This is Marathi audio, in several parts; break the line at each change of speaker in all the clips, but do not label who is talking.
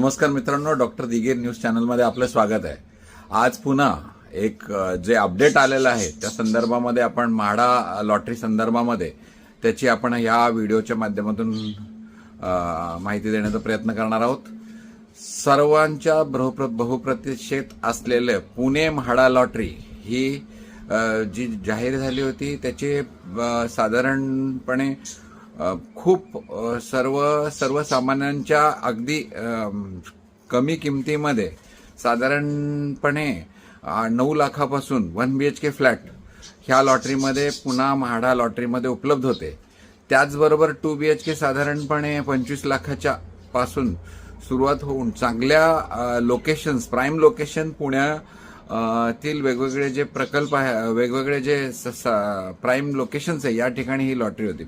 नमस्कार मित्रांनो, डॉक्टर दिगेर न्यूज चॅनलमध्ये आपलं स्वागत आहे। आज पुन्हा एक जे अपडेट आलेलं आहे त्या संदर्भामध्ये आपण म्हाडा लॉटरी संदर्भामध्ये त्याची आपण या व्हिडिओच्या माध्यमातून माहिती देण्याचा प्रयत्न करणार आहोत। सर्वांच्या बहुप्रतीक्षित असलेले पुणे म्हाडा लॉटरी ही जी जाहीर झाली होती त्याचे साधारणपणे खूप सर्वसामान्यांच्या अगदी कमी किमतीमध्ये साधारणपणे 9 लाखापासून 1 BHK फ्लॅट ह्या लॉटरीमध्ये पुन्हा म्हाडा लॉटरीमध्ये उपलब्ध होते। त्याचबरोबर 2 BHK साधारणपणे 25 लाखाच्या पासून सुरुवात होऊन चांगल्या लोकेशन्स प्राईम लोकेशन पुण्यातील वेगवेगळे जे प्रकल्प आहे, वेगवेगळे जे प्राईम लोकेशन्स आहे, या ठिकाणी ही लॉटरी होती।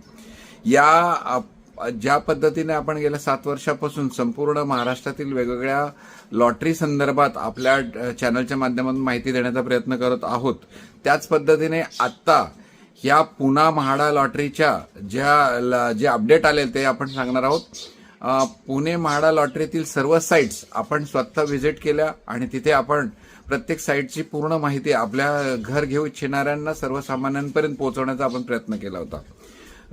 या ज्या पद्धतीने आपण गेल्या 7 वर्षापासून संपूर्ण महाराष्ट्रातील वेगवेगळ्या लॉटरी संदर्भात आपल्या चॅनलच्या माध्यमातून माहिती देण्याचा प्रयत्न करत आहोत, त्याच पद्धतीने आता या पुणा म्हाडा लॉटरीच्या जे अपडेट आले ते आपण सांगणार आहोत। पुणे म्हाडा लॉटरीतील सर्व साइट्स आपण स्वतः व्हिजिट केल्या आणि तिथे आपण प्रत्येक साइटची पूर्ण माहिती आपल्या घर घेऊ इच्छिणाऱ्यांना सर्वसामान्यांपर्यंत पोहोचवण्याचा आपण प्रयत्न केला होता।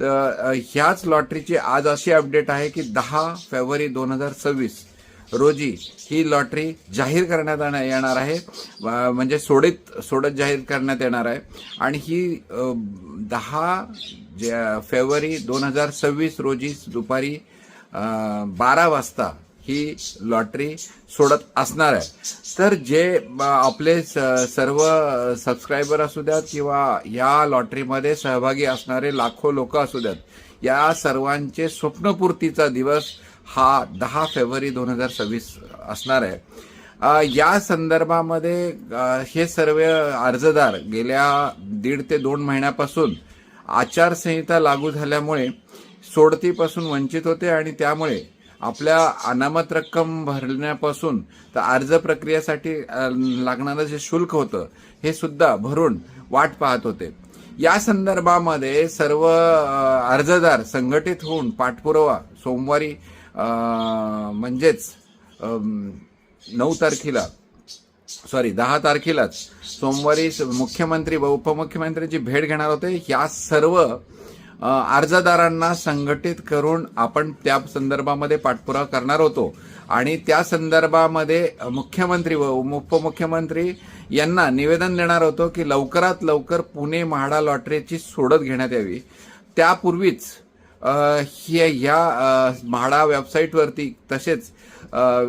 ह्याच लॉटरीची आज अशी अपडेट आहे की 10 फेब्रुवारी 2026 रोजी ही लॉटरी जाहीर करण्यात येणार आहे, म्हणजे सोडत जाहीर करण्यात येणार आहे। आणि ही 10 फेब्रुवारी 2026 रोजी दुपारी 12 वाजता ही लॉटरी सोडत असणार आहे। तर जे आपले सर्व सबस्क्रायबर असू द्यात किंवा या लॉटरीमध्ये सहभागी असणारे लाखो लोक असू द्यात, या सर्वांचे स्वप्नपूर्तीचा दिवस हा 10 फेब्रुवारी 2026 असणार आहे। या संदर्भामध्ये हे सर्व अर्जदार गेल्या 1.5 ते 2 महिन्यापासून आचारसंहिता लागू झाल्यामुळे सोडतीपासून वंचित होते आणि त्यामुळे आपल्या अनामत रक्कम भरण्यापासून तर अर्ज प्रक्रियेसाठी लागणारं जे शुल्क होतं हे सुद्धा भरून वाट पाहत होते। या संदर्भामध्ये सर्व अर्जदार संघटित होऊन पाठपुरावा सोमवारी म्हणजेच 10 तारखेलाच सोमवारी मुख्यमंत्री व उपमुख्यमंत्र्यांची भेट घेणार होते। या सर्व अर्जदारांना संघटित करून आपण त्या संदर्भामध्ये पाठपुरावा करणार होतो आणि त्या संदर्भामध्ये मुख्यमंत्री व उपमुख्यमंत्री यांना निवेदन देणार होतो की लवकरात लवकर पुणे म्हाडा लॉटरीची सोडत घेण्यात यावी। त्यापूर्वीच या म्हाडा वेबसाईटवरती तसेच